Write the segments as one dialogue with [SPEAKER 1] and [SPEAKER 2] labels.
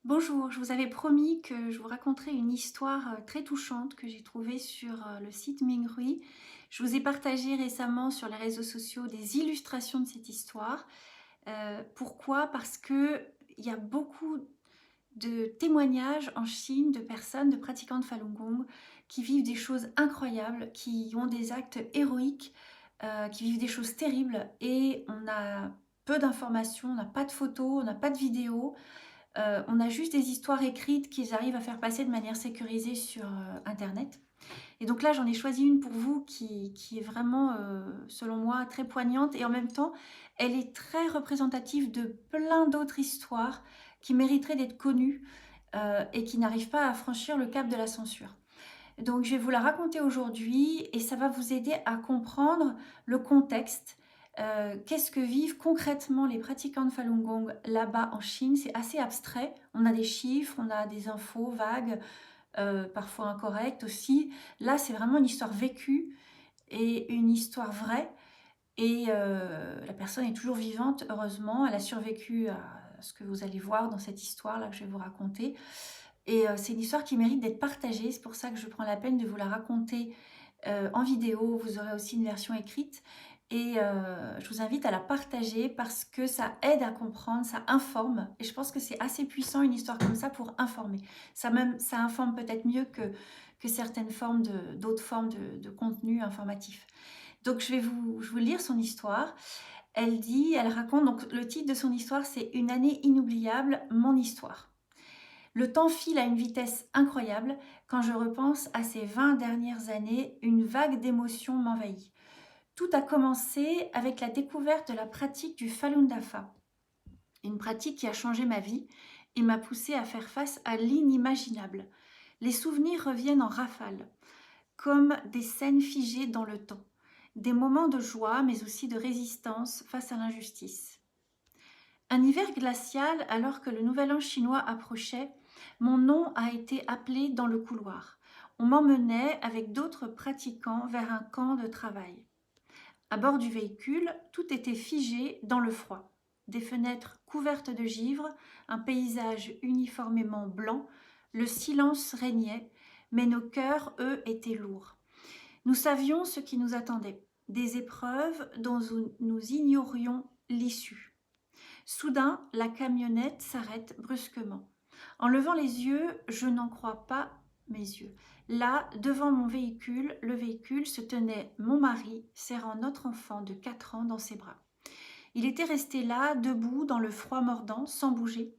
[SPEAKER 1] Bonjour, je vous avais promis que je vous raconterais une histoire très touchante que j'ai trouvée sur le site Mingrui. Je vous ai partagé récemment sur les réseaux sociaux des illustrations de cette histoire. Pourquoi? Parce que il y a beaucoup de témoignages en Chine de personnes, de pratiquants de Falun Gong, qui vivent des choses incroyables, qui ont des actes héroïques, qui vivent des choses terribles, et on a peu d'informations, on n'a pas de photos, on n'a pas de vidéos. On a juste des histoires écrites qu'ils arrivent à faire passer de manière sécurisée sur Internet. Et donc là, j'en ai choisi une pour vous qui est vraiment, selon moi, très poignante. Et en même temps, elle est très représentative de plein d'autres histoires qui mériteraient d'être connues et qui n'arrivent pas à franchir le cap de la censure. Donc je vais vous la raconter aujourd'hui et ça va vous aider à comprendre le contexte. Qu'est-ce que vivent concrètement les pratiquants de Falun Gong là-bas en Chine? C'est assez abstrait. On a des chiffres, on a des infos vagues, parfois incorrectes aussi. Là, c'est vraiment une histoire vécue et une histoire vraie. Et la personne est toujours vivante, heureusement. Elle a survécu à ce que vous allez voir dans cette histoire-là que je vais vous raconter. Et c'est une histoire qui mérite d'être partagée. C'est pour ça que je prends la peine de vous la raconter en vidéo. Vous aurez aussi une version écrite. Et je vous invite à la partager parce que ça aide à comprendre, ça informe. Et je pense que c'est assez puissant une histoire comme ça pour informer. Ça informe peut-être mieux que certaines formes d'autres formes de contenu informatif. Donc je vais vous lire son histoire. Elle raconte, donc le titre de son histoire c'est Une année inoubliable, mon histoire. Le temps file à une vitesse incroyable. Quand je repense à ces 20 dernières années, une vague d'émotions m'envahit. Tout a commencé avec la découverte de la pratique du Falun Dafa, une pratique qui a changé ma vie et m'a poussée à faire face à l'inimaginable. Les souvenirs reviennent en rafale, comme des scènes figées dans le temps, des moments de joie mais aussi de résistance face à l'injustice. Un hiver glacial, alors que le nouvel an chinois approchait, mon nom a été appelé dans le couloir. On m'emmenait avec d'autres pratiquants vers un camp de travail. À bord du véhicule, tout était figé dans le froid. Des fenêtres couvertes de givre, un paysage uniformément blanc, le silence régnait, mais nos cœurs, eux, étaient lourds. Nous savions ce qui nous attendait, des épreuves dont nous ignorions l'issue. Soudain, la camionnette s'arrête brusquement. En levant les yeux, je n'en crois pas mes yeux. Là, devant le véhicule se tenait mon mari, serrant notre enfant de 4 ans dans ses bras. Il était resté là, debout dans le froid mordant, sans bouger.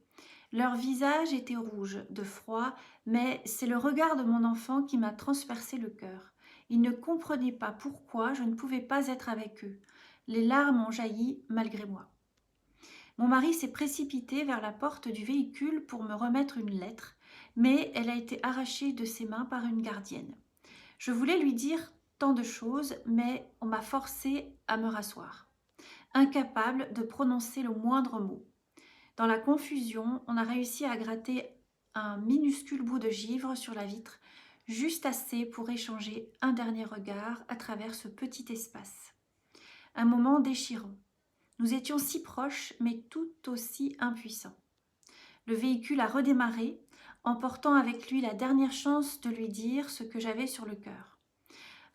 [SPEAKER 1] Leur visage était rouge de froid, mais c'est le regard de mon enfant qui m'a transpercé le cœur. Il ne comprenait pas pourquoi je ne pouvais pas être avec eux. Les larmes ont jailli malgré moi. Mon mari s'est précipité vers la porte du véhicule pour me remettre une lettre, mais elle a été arrachée de ses mains par une gardienne. Je voulais lui dire tant de choses, mais on m'a forcé à me rasseoir, incapable de prononcer le moindre mot. Dans la confusion, on a réussi à gratter un minuscule bout de givre sur la vitre, juste assez pour échanger un dernier regard à travers ce petit espace. Un moment déchirant. Nous étions si proches, mais tout aussi impuissants. Le véhicule a redémarré, emportant avec lui la dernière chance de lui dire ce que j'avais sur le cœur.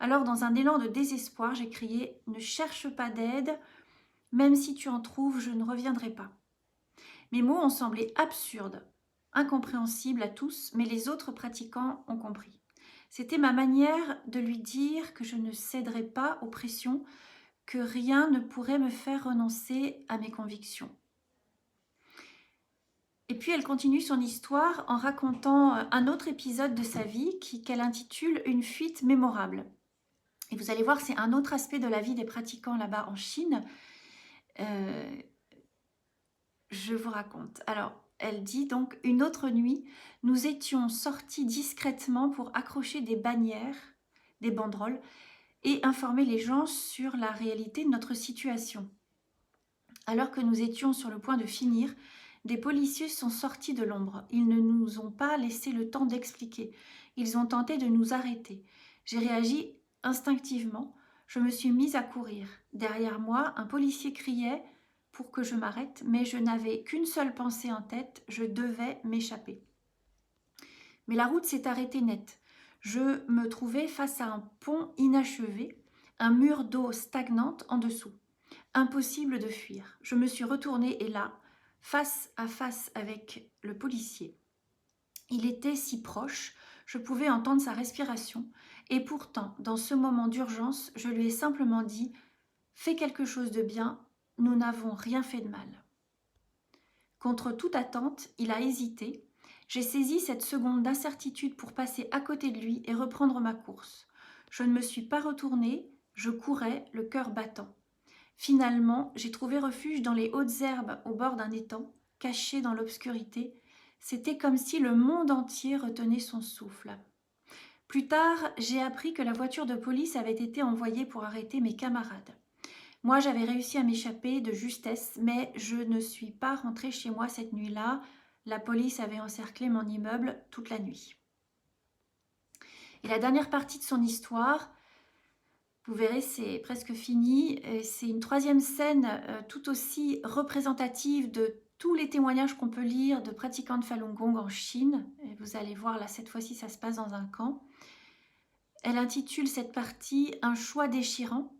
[SPEAKER 1] Alors, dans un élan de désespoir, j'ai crié « Ne cherche pas d'aide, même si tu en trouves, je ne reviendrai pas. » Mes mots ont semblé absurdes, incompréhensibles à tous, mais les autres pratiquants ont compris. C'était ma manière de lui dire que je ne céderais pas aux pressions, que rien ne pourrait me faire renoncer à mes convictions. Et puis elle continue son histoire en racontant un autre épisode de sa vie qu'elle intitule « Une fuite mémorable ». Et vous allez voir, c'est un autre aspect de la vie des pratiquants là-bas en Chine. Je vous raconte. Alors, elle dit donc « Une autre nuit, nous étions sortis discrètement pour accrocher des bannières, des banderoles, et informer les gens sur la réalité de notre situation. Alors que nous étions sur le point de finir, des policiers sont sortis de l'ombre. Ils ne nous ont pas laissé le temps d'expliquer. Ils ont tenté de nous arrêter. J'ai réagi instinctivement. Je me suis mise à courir. Derrière moi, un policier criait pour que je m'arrête, mais je n'avais qu'une seule pensée en tête, je devais m'échapper. Mais la route s'est arrêtée net. Je me trouvais face à un pont inachevé, un mur d'eau stagnante en dessous. Impossible de fuir. Je me suis retournée et là, face à face avec le policier. Il était si proche, je pouvais entendre sa respiration, et pourtant, dans ce moment d'urgence, je lui ai simplement dit « Fais quelque chose de bien, nous n'avons rien fait de mal ». Contre toute attente, il a hésité. J'ai saisi cette seconde d'incertitude pour passer à côté de lui et reprendre ma course. Je ne me suis pas retournée, je courais, le cœur battant. Finalement, j'ai trouvé refuge dans les hautes herbes au bord d'un étang, caché dans l'obscurité. C'était comme si le monde entier retenait son souffle. Plus tard, j'ai appris que la voiture de police avait été envoyée pour arrêter mes camarades. Moi, j'avais réussi à m'échapper de justesse, mais je ne suis pas rentrée chez moi cette nuit-là. La police avait encerclé mon immeuble toute la nuit. Et la dernière partie de son histoire, vous verrez, c'est presque fini. C'est une troisième scène tout aussi représentative de tous les témoignages qu'on peut lire de pratiquants de Falun Gong en Chine. Et vous allez voir, là, cette fois-ci, ça se passe dans un camp. Elle intitule cette partie « Un choix déchirant ».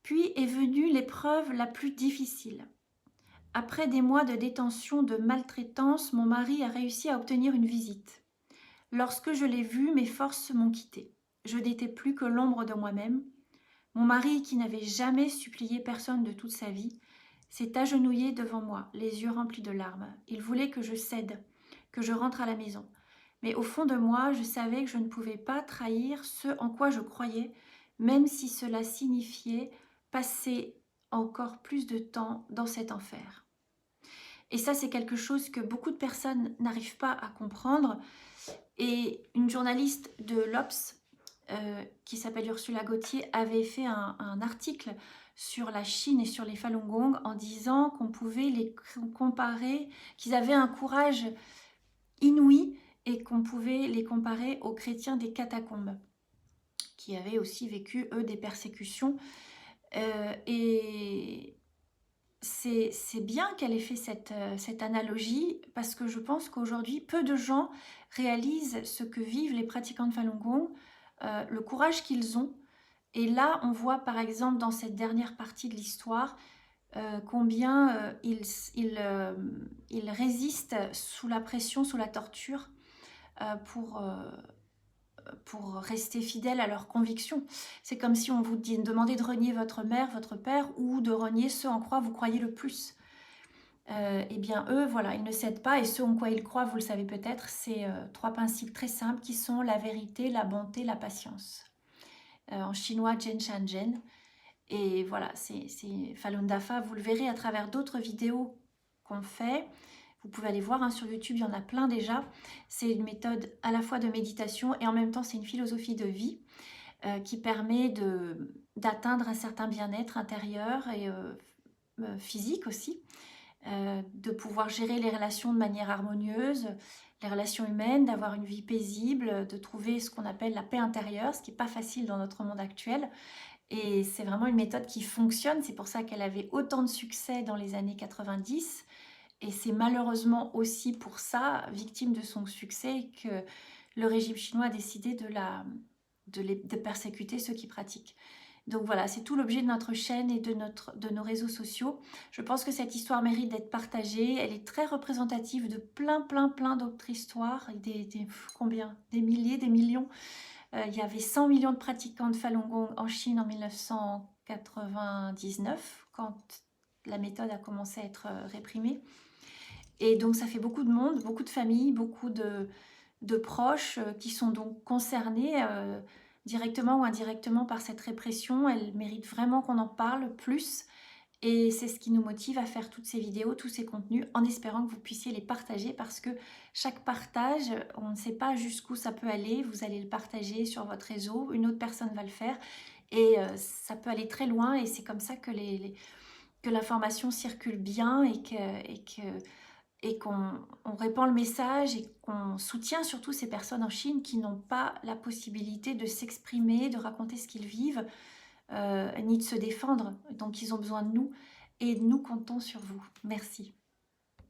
[SPEAKER 1] Puis est venue l'épreuve la plus difficile. Après des mois de détention, de maltraitance, mon mari a réussi à obtenir une visite. Lorsque je l'ai vu, mes forces m'ont quitté. Je n'étais plus que l'ombre de moi-même. Mon mari, qui n'avait jamais supplié personne de toute sa vie, s'est agenouillé devant moi, les yeux remplis de larmes. Il voulait que je cède, que je rentre à la maison. Mais au fond de moi, je savais que je ne pouvais pas trahir ce en quoi je croyais, même si cela signifiait passer encore plus de temps dans cet enfer. Et ça, c'est quelque chose que beaucoup de personnes n'arrivent pas à comprendre. Et une journaliste de l'Obs, qui s'appelle Ursula Gauthier, avait fait un article sur la Chine et sur les Falun Gong en disant qu'on pouvait les comparer, qu'ils avaient un courage inouï et qu'on pouvait les comparer aux chrétiens des catacombes, qui avaient aussi vécu, eux, des persécutions. Et c'est bien qu'elle ait fait cette analogie, parce que je pense qu'aujourd'hui, peu de gens réalisent ce que vivent les pratiquants de Falun Gong, le courage qu'ils ont. Et là, on voit par exemple dans cette dernière partie de l'histoire combien ils résistent sous la pression, sous la torture, pour rester fidèles à leurs convictions. C'est comme si on vous demandait de renier votre mère, votre père, ou de renier ce en quoi vous croyez le plus. Eh bien, eux, voilà, ils ne cèdent pas, et ce en quoi ils croient, vous le savez peut-être, c'est trois principes très simples qui sont la vérité, la bonté, la patience. En chinois, Zhen Shan Zhen. Et voilà, c'est Falun Dafa, vous le verrez à travers d'autres vidéos qu'on fait. Vous pouvez aller voir sur YouTube, il y en a plein déjà. C'est une méthode à la fois de méditation et en même temps c'est une philosophie de vie qui permet d'atteindre un certain bien-être intérieur et physique aussi, de pouvoir gérer les relations de manière harmonieuse, les relations humaines, d'avoir une vie paisible, de trouver ce qu'on appelle la paix intérieure, ce qui n'est pas facile dans notre monde actuel. Et c'est vraiment une méthode qui fonctionne, c'est pour ça qu'elle avait autant de succès dans les années 90. Et c'est malheureusement aussi pour ça, victime de son succès, que le régime chinois a décidé de persécuter ceux qui pratiquent. Donc voilà, c'est tout l'objet de notre chaîne et de nos réseaux sociaux. Je pense que cette histoire mérite d'être partagée. Elle est très représentative de plein d'autres histoires. Combien? Des milliers, des millions. Il y avait 100 millions de pratiquants de Falun Gong en Chine en 1999, quand la méthode a commencé à être réprimée. Et donc ça fait beaucoup de monde, beaucoup de familles, beaucoup de proches qui sont donc concernés directement ou indirectement par cette répression. Elle mérite vraiment qu'on en parle plus. Et c'est ce qui nous motive à faire toutes ces vidéos, tous ces contenus, en espérant que vous puissiez les partager, parce que chaque partage, on ne sait pas jusqu'où ça peut aller. Vous allez le partager sur votre réseau, une autre personne va le faire, et ça peut aller très loin, et c'est comme ça que l'information circule bien et qu'on répand le message et qu'on soutient surtout ces personnes en Chine qui n'ont pas la possibilité de s'exprimer, de raconter ce qu'ils vivent, ni de se défendre. Donc ils ont besoin de nous. et nous comptons sur vous. Merci.